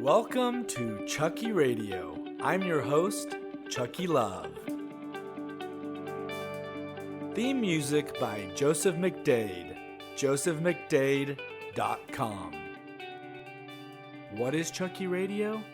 Welcome to Chucky Radio. I'm your host, Chucky Love. Theme music by Joseph McDade, josephmcdade.com. What is Chucky Radio?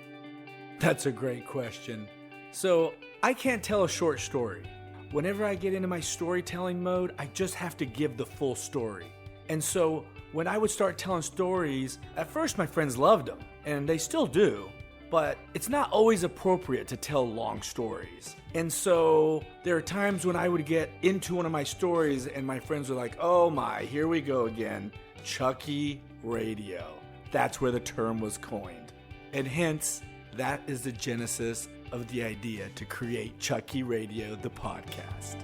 That's a great question. So, I can't tell a short story. Whenever I get into my storytelling mode, I just have to give the full story. And so, when I would start telling stories, at first my friends loved them, and they still do, but it's not always appropriate to tell long stories. And so there are times when I would get into one of my stories and my friends were like, oh my, here we go again, Chucky Radio. That's where the term was coined. And hence, that is the genesis of the idea to create Chucky Radio, the podcast.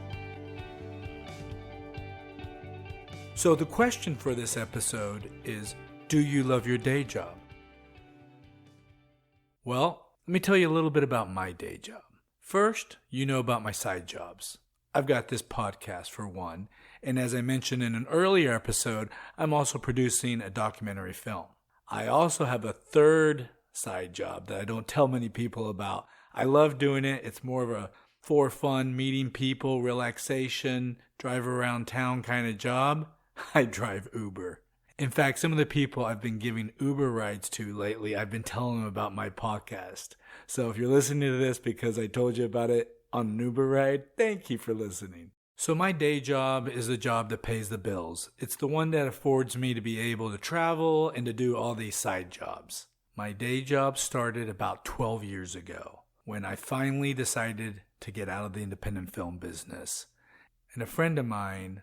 So the question for this episode is, do you love your day job? Well, let me tell you a little bit about my day job. First, you know about my side jobs. I've got this podcast for one, and as I mentioned in an earlier episode, I'm also producing a documentary film. I also have a third side job that I don't tell many people about. I love doing it. It's more of a for fun, meeting people, relaxation, drive around town kind of job. I drive Uber. In fact, some of the people I've been giving Uber rides to lately, I've been telling them about my podcast. So if you're listening to this because I told you about it on an Uber ride, thank you for listening. So my day job is the job that pays the bills. It's the one that affords me to be able to travel and to do all these side jobs. My day job started about 12 years ago when I finally decided to get out of the independent film business. And a friend of mine,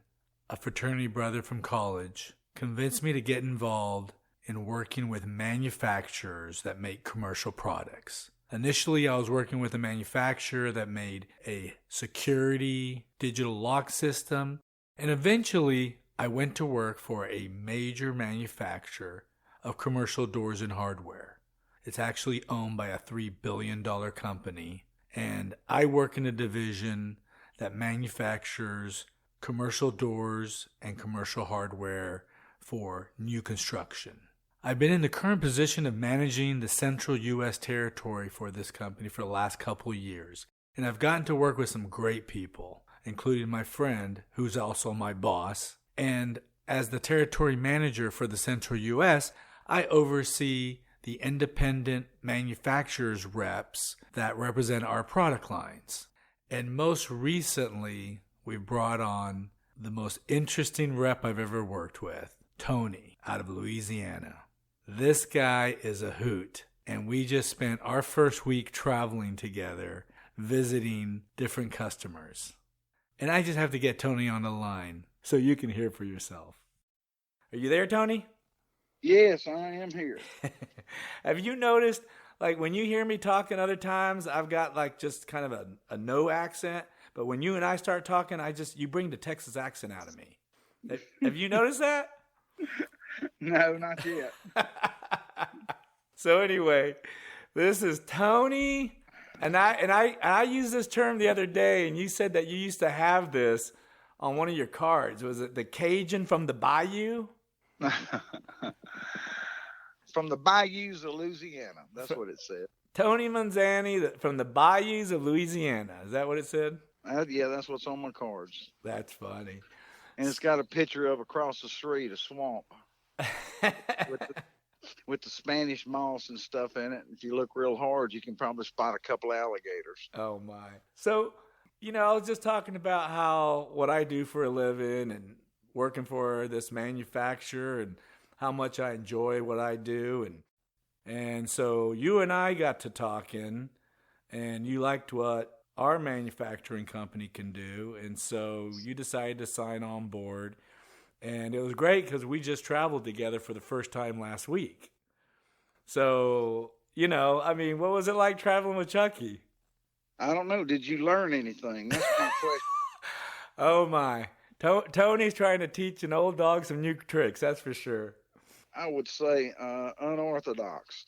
a fraternity brother from college, convinced me to get involved in working with manufacturers that make commercial products. Initially, I was working with a manufacturer that made a security digital lock system, and eventually I went to work for a major manufacturer of commercial doors and hardware. It's actually owned by a $3 billion company, and I work in a division that manufactures commercial doors and commercial hardware for new construction. I've been in the current position of managing the central U.S. territory for this company for the last couple of years, and I've gotten to work with some great people, including my friend, who's also my boss. And as the territory manager for the central U.S., I oversee the independent manufacturers reps that represent our product lines. And most recently, we brought on the most interesting rep I've ever worked with, Tony, out of Louisiana. This guy is a hoot, and we just spent our first week traveling together, visiting different customers. And I just have to get Tony on the line so you can hear for yourself. Are you there, Tony? Yes, I am here. Have you noticed, like when you hear me talking other times, I've got like just kind of a no accent, but when you and I start talking, you bring the Texas accent out of me. Have you noticed that? No, not yet. So anyway, this is Tony, and I used this term the other day, and you said that you used to have this on one of your cards. Was it the Cajun from the Bayou? From the bayous of Louisiana. That's what it said. Tony Manzani from the bayous of Louisiana. Is that what it said? Yeah, that's what's on my cards. That's funny. And it's got a picture of across the street, a swamp with the Spanish moss and stuff in it. If you look real hard, you can probably spot a couple alligators. Oh, my. So, I was just talking about what I do for a living and working for this manufacturer and how much I enjoy what I do. And so you and I got to talking, and you liked what our manufacturing company can do, and so you decided to sign on board. And it was great because we just traveled together for the first time last week. So, what was it like traveling with Chucky? I don't know. Did you learn anything? That's my question. Oh, my. Tony's trying to teach an old dog some new tricks, that's for sure. I would say unorthodox.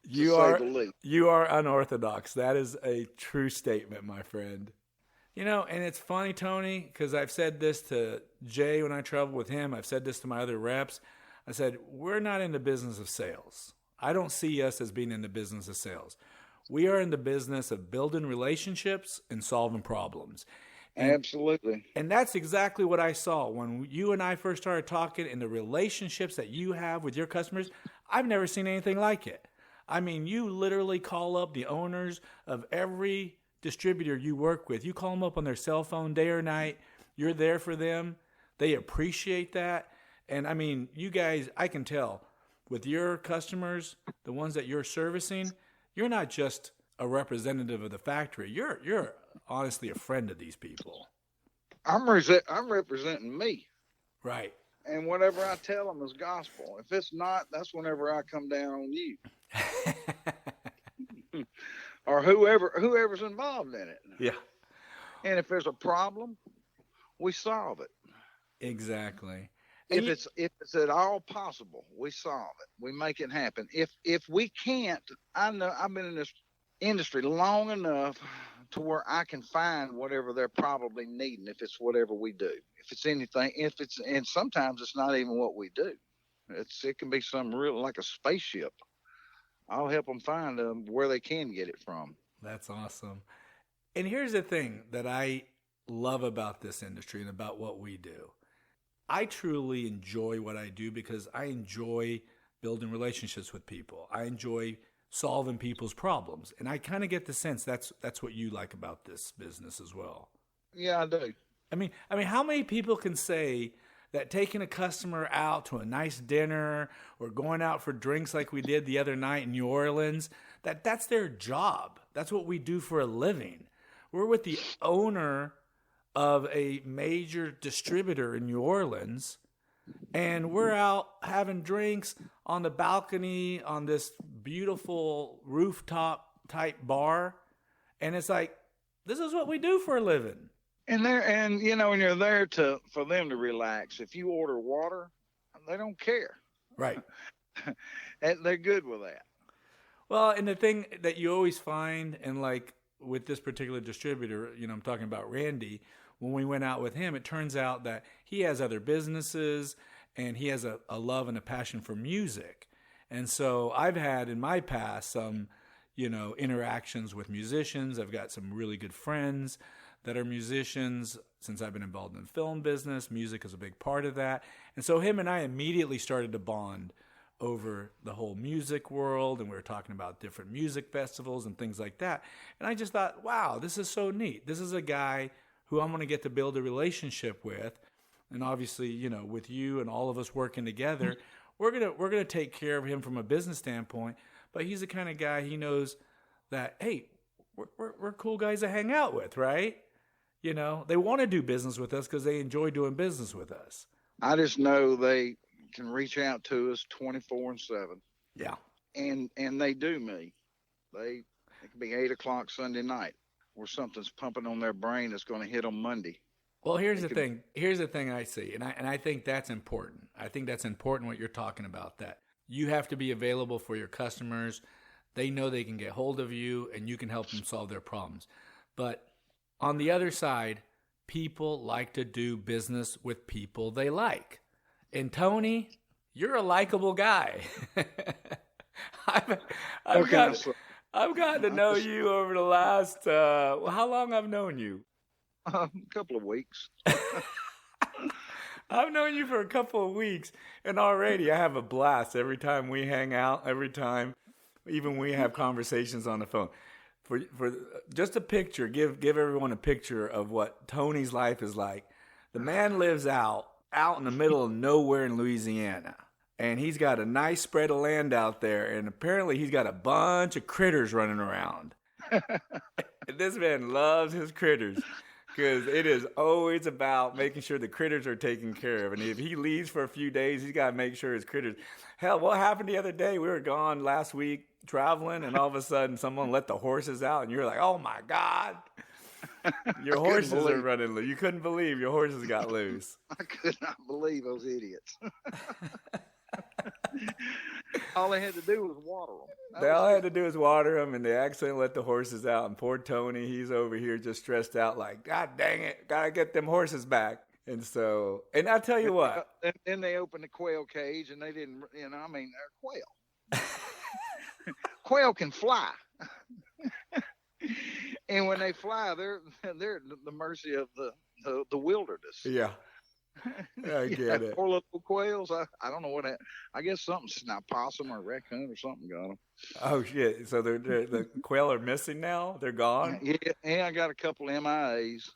You are unorthodox. That is a true statement, my friend. And it's funny, Tony, because I've said this to Jay when I travel with him. I've said this to my other reps. I said, we're not in the business of sales. I don't see us as being in the business of sales. We are in the business of building relationships and solving problems. Absolutely. And that's exactly what I saw when you and I first started talking, and the relationships that you have with your customers. I've never seen anything like it. I mean, you literally call up the owners of every distributor you work with. You call them up on their cell phone day or night. You're there for them. They appreciate that. And I mean, you guys, I can tell with your customers, the ones that you're servicing, you're not just a representative of the factory. You're honestly a friend of these people. I'm representing me. Right. And whatever I tell them is gospel. If it's not, that's whenever I come down on you. Or whoever's involved in it. Yeah. And if there's a problem, we solve it. Exactly. If it's at all possible, we solve it. We make it happen. If we can't, I know I've been in this industry long enough to where I can find whatever they're probably needing. If it's whatever we do, if it's anything, and sometimes it's not even what we do. It can be some real, like a spaceship. I'll help them find where they can get it from. That's awesome. And here's the thing that I love about this industry and about what we do. I truly enjoy what I do because I enjoy building relationships with people. I enjoy solving people's problems. And I kind of get the sense that's what you like about this business as well. Yeah, I do. I mean, how many people can say that taking a customer out to a nice dinner or going out for drinks like we did the other night in New Orleans, that's their job. That's what we do for a living. We're with the owner of a major distributor in New Orleans, and we're out having drinks on the balcony on this beautiful rooftop type bar. And it's like, this is what we do for a living. And when you're there for them to relax. If you order water, they don't care. Right. They're good with that. Well, and the thing that you always find, and like with this particular distributor, I'm talking about Randy, when we went out with him, it turns out that he has other businesses and he has a love and a passion for music. And so I've had in my past some, interactions with musicians. I've got some really good friends that are musicians. Since I've been involved in the film business, music is a big part of that. And so him and I immediately started to bond over the whole music world, and we were talking about different music festivals and things like that. And I just thought, wow, this is so neat. This is a guy who I'm going to get to build a relationship with. And obviously, with you and all of us working together, we're going to take care of him from a business standpoint. But he's the kind of guy, he knows that, hey, we're cool guys to hang out with, right? They want to do business with us because they enjoy doing business with us. I just know they can reach out to us 24/7. Yeah. And they do me. It can be 8:00 Sunday night where something's pumping on their brain that's going to hit on Monday. Well, here's the thing. Here's the thing I see, and I think that's important. I think that's important what you're talking about, that you have to be available for your customers. They know they can get hold of you, and you can help them solve their problems. But on the other side, people like to do business with people they like. And Tony, you're a likable guy. I've gotten to know you over the last, how long I've known you? A couple of weeks. I've known you for a couple of weeks, and already I have a blast every time we hang out, every time, even we have conversations on the phone. For just a picture, give everyone a picture of what Tony's life is like. The man lives out in the middle of nowhere in Louisiana, and he's got a nice spread of land out there, and apparently he's got a bunch of critters running around. This man loves his critters because it is always about making sure the critters are taken care of. And if he leaves for a few days, he's got to make sure his critters. Hell, what happened the other day? We were gone last week traveling, and all of a sudden someone let the horses out, and you're like, oh my God. Your horses are running loose. You couldn't believe your horses got loose. I could not believe those idiots. All they had to do was water them. All they had to do was water them, and they accidentally let the horses out. And poor Tony, he's over here just stressed out like, God dang it, got to get them horses back. And so, and I'll tell you what. Then they opened the quail cage, and they didn't, they're quail. Quail can fly. And when they fly, they're at the mercy of the wilderness. Yeah, I get it. Poor little quails. I don't know what I guess something, not possum or raccoon or something got them. Oh shit! So the quail are missing now. They're gone. Yeah. I got a couple MIAs.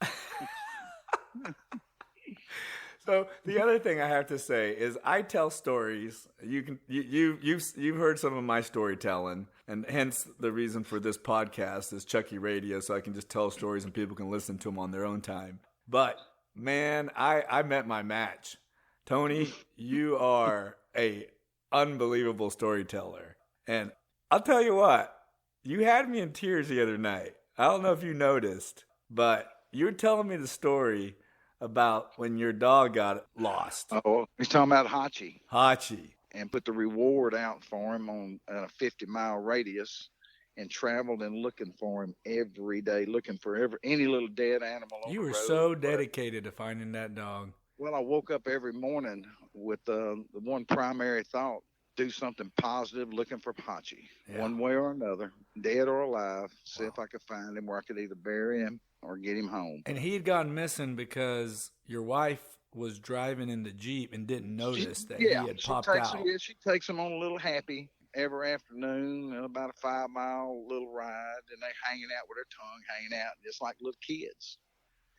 So the other thing I have to say is I tell stories. You've heard some of my storytelling, and hence the reason for this podcast is Chucky Radio, so I can just tell stories and people can listen to them on their own time. But man, I met my match. Tony, you are a unbelievable storyteller, and I'll tell you what, you had me in tears the other night. I don't know if you noticed, but you were telling me the story about when your dog got lost. Oh, he's talking about Hachi. Hachi. And put the reward out for him on a 50-mile radius, and traveled and looking for him every day, looking for any little dead animal on You the were road. so dedicated to finding that dog. Well, I woke up every morning with the one primary thought: do something positive, looking for Hachi, one way or another, dead or alive. See if I could find him where I could either bury him or get him home. And he had gone missing because your wife was driving in the Jeep and didn't notice that he had popped out. She takes him on a little happy every afternoon, about a 5-mile little ride, and they hanging out with their tongue hanging out, just like little kids.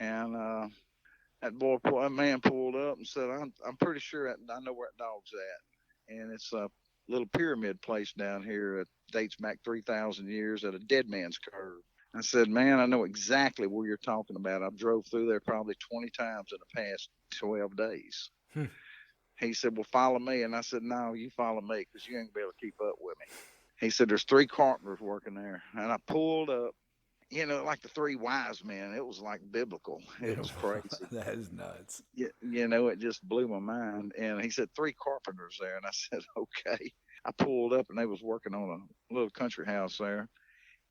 And that man pulled up and said, I'm pretty sure I know where that dog's at. And it's a little pyramid place down here that dates back 3,000 years at a dead man's curve. I said, man, I know exactly where you're talking about. I've drove through there probably 20 times in the past 12 days. He said, well, follow me. And I said, no, you follow me because you ain't gonna be able to keep up with me. He said, there's 3 carpenters working there. And I pulled up, like the 3 wise men. It was like biblical. It was crazy. That is nuts. It just blew my mind. And he said, 3 carpenters there. And I said, okay. I pulled up and they was working on a little country house there.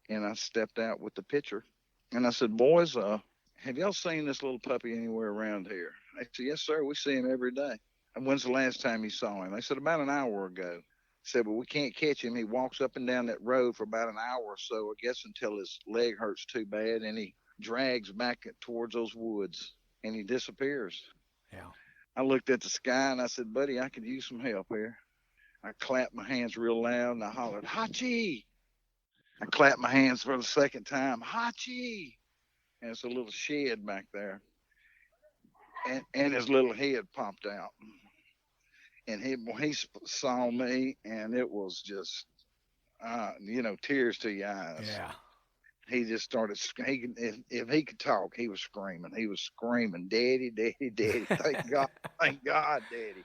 And I stepped out with the pitcher, and I said, boys, have y'all seen this little puppy anywhere around here? They said, yes, sir. We see him every day. And when's the last time you saw him? They said, about an hour ago. I said, well, we can't catch him. He walks up and down that road for about an hour or so, I guess, until his leg hurts too bad, and he drags back towards those woods, and he disappears. Yeah. I looked at the sky, and I said, buddy, I could use some help here. I clapped my hands real loud, and I hollered, Hachi! I clapped my hands for the second time. Hachi! And it's a little shed back there. And his little head popped out. And he saw me, and it was just, tears to your eyes. Yeah. He just started, if he could talk, he was screaming. He was screaming, Daddy, Daddy, Daddy. Thank God, Daddy.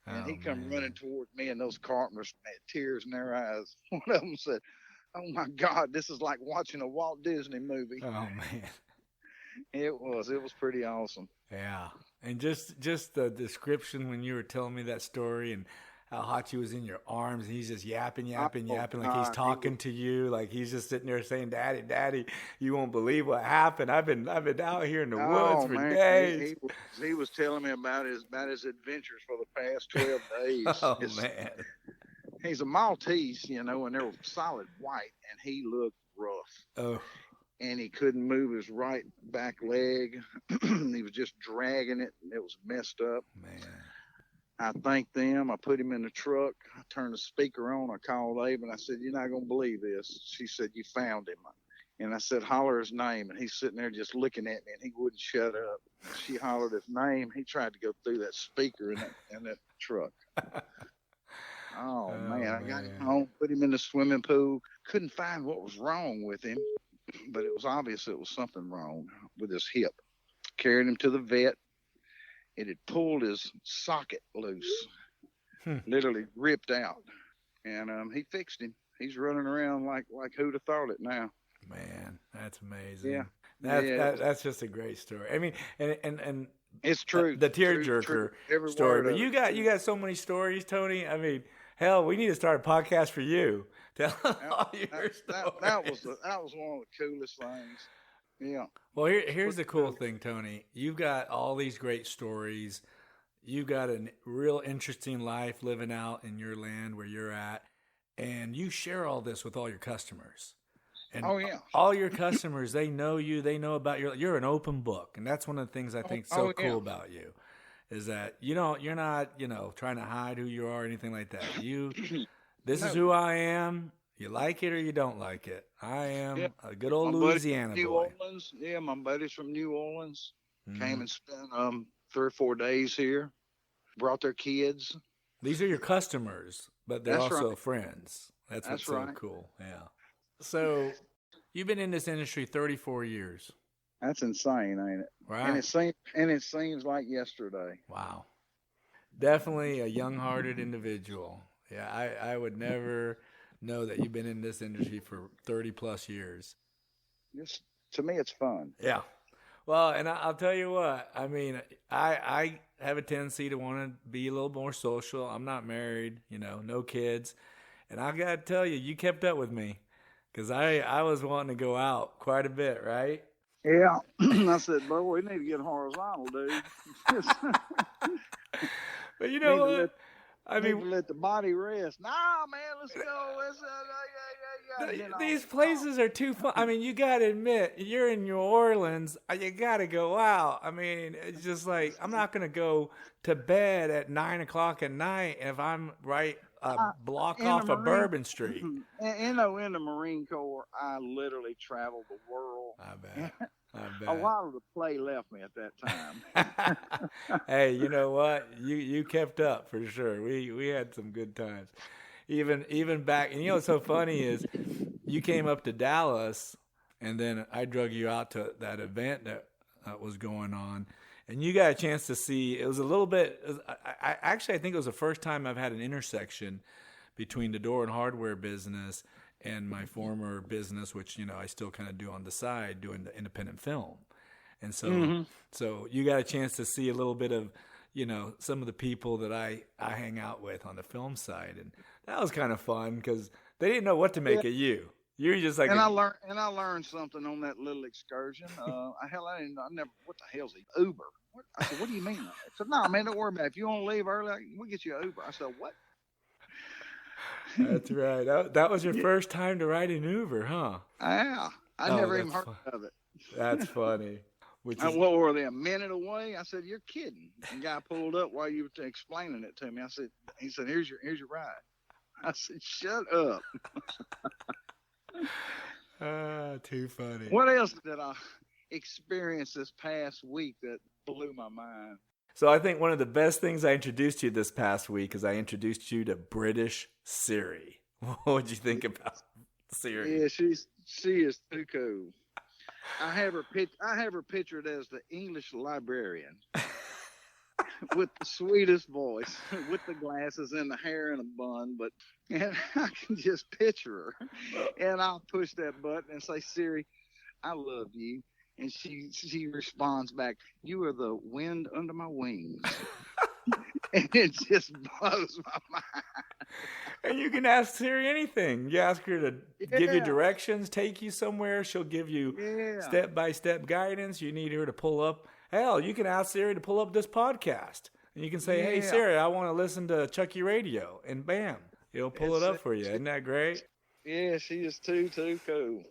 And he come running towards me, and those carpenters had tears in their eyes. One of them said, oh my God, this is like watching a Walt Disney movie. Oh man. It was pretty awesome. Yeah. And just the description when you were telling me that story and how Hachi was in your arms and he's just yapping like he's talking to you, like he's just sitting there saying, Daddy, Daddy, you won't believe what happened. I've been out here in the woods for days. He was telling me about his adventures for the past 12 days. Oh man. He's a Maltese, and they're solid white, and he looked rough. Oh. And he couldn't move his right back leg. He was just dragging it, and it was messed up. Man. I thanked them. I put him in the truck. I turned the speaker on. I called Abe, and I said, you're not going to believe this. She said, you found him. And I said, holler his name. And he's sitting there just looking at me, and he wouldn't shut up. She hollered his name. He tried to go through that speaker in that truck. Oh, man. I got him home, put him in the swimming pool. Couldn't find what was wrong with him, but it was obvious it was something wrong with his hip. Carried him to the vet. It had pulled his socket loose, literally ripped out. And he fixed him. He's running around like who'd have thought it now. Man, that's amazing. Yeah. That's just a great story. I mean, and it's true. The tearjerker story. But you got so many stories, Tony. I mean, hell, we need to start a podcast for you. Tell all your stories. That was one of the coolest things. Yeah. Well, here's the cool thing, Tony. You've got all these great stories. You've got a real interesting life living out in your land where you're at. and you share all this with all your customers. And Oh yeah. all your customers, they know you, they know about you're an open book. And that's one of the things I think so cool about you is that you're not, trying to hide who you are or anything like that. This is who I am. You like it or you don't like it. I am a good old Louisiana New boy. Orleans. Yeah, my buddies from New Orleans came and spent 3 or 4 days here. Brought their kids. These are your customers, but they're also friends. That's what's so right. cool. Yeah. So you've been in this industry 34 years. That's insane, ain't it? Right. And it seems like yesterday. Wow. Definitely a young-hearted individual. Yeah, I would never know that you've been in this industry for 30 plus years. To me, it's fun. Yeah. Well, and I'll tell you what, I mean, I have a tendency to want to be a little more social. I'm not married, no kids. And I got to tell you, you kept up with me because I was wanting to go out quite a bit, right? Yeah. I said, bro, we need to get horizontal, dude. But you know what? I mean, let the body rest. Nah, man, let's go. These places are too fun. I mean, you got to admit, you're in New Orleans. You got to go out. I mean, it's just like, I'm not going to go to bed at 9 o'clock at night if I'm right a block off of Bourbon Street. In the Marine Corps, I literally traveled the world. I bet. A lot of the play left me at that time. Hey, you know what? You kept up for sure. We had some good times. Even back, and what's so funny is you came up to Dallas, and then I drug you out to that event that was going on, and you got a chance to see. It was a little bit. I think it was the first time I've had an intersection between the door and hardware business and my former business, which I still kind of do on the side, doing the independent film. And so, so you got a chance to see a little bit of, some of the people that I hang out with on the film side, and that was kind of fun because they didn't know what to make of you. You're just like, I learned something on that little excursion. I never. What the hell's it? Uber. I said, what do you mean? I said, no, man, don't worry about it. If you want to leave early, we'll get you an Uber. I said, what? That's right. That was your first time to ride an Uber, huh? Yeah. I never even heard of it. That's funny. What were they, a minute away? I said, you're kidding. The guy pulled up while you were explaining it to me. He said, here's your ride. I said, shut up. Too funny. What else did I experience this past week that blew my mind? So I think one of the best things I introduced you this past week is I introduced you to British Siri. What would you think about Siri? Yeah, she is too cool. I have her pictured as the English librarian with the sweetest voice, with the glasses and the hair in a bun. And I can just picture her. And I'll push that button and say, Siri, I love you. And she responds back, you are the wind under my wings. And it just blows my mind. And you can ask Siri anything. You ask her to give you directions, take you somewhere. She'll give you step-by-step guidance. You need her to pull up. Hell, you can ask Siri to pull up this podcast. And you can say, hey, Siri, I want to listen to Chucky Radio. And bam, it'll pull it up for you. Isn't that great? Yeah, she is too cool.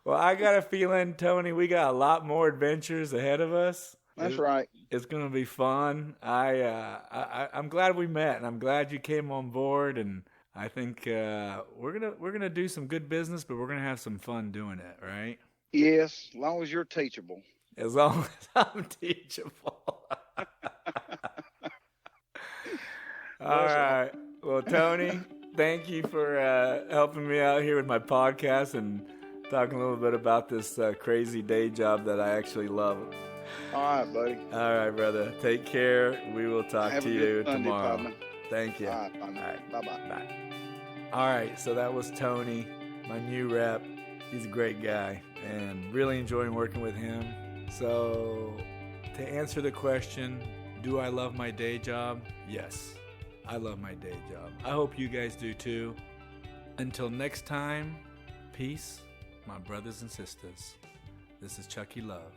Well, I got a feeling, Tony, we got a lot more adventures ahead of us. That's right. It's going to be fun. I'm glad we met, and I'm glad you came on board. And I think we're gonna do some good business, but we're gonna have some fun doing it, right? Yes, as long as you're teachable. As long as I'm teachable. All right. Well, Tony, thank you for helping me out here with my podcast and talking a little bit about this crazy day job that I actually love. All right, buddy. All right, brother. Take care. We will talk to you tomorrow. Partner. Thank you. All right, partner. All right. Bye-bye. Bye. All right, so that was Tony, my new rep. He's a great guy and really enjoying working with him. So to answer the question, do I love my day job? Yes, I love my day job. I hope you guys do too. Until next time, peace, my brothers and sisters. This is Chucky Love.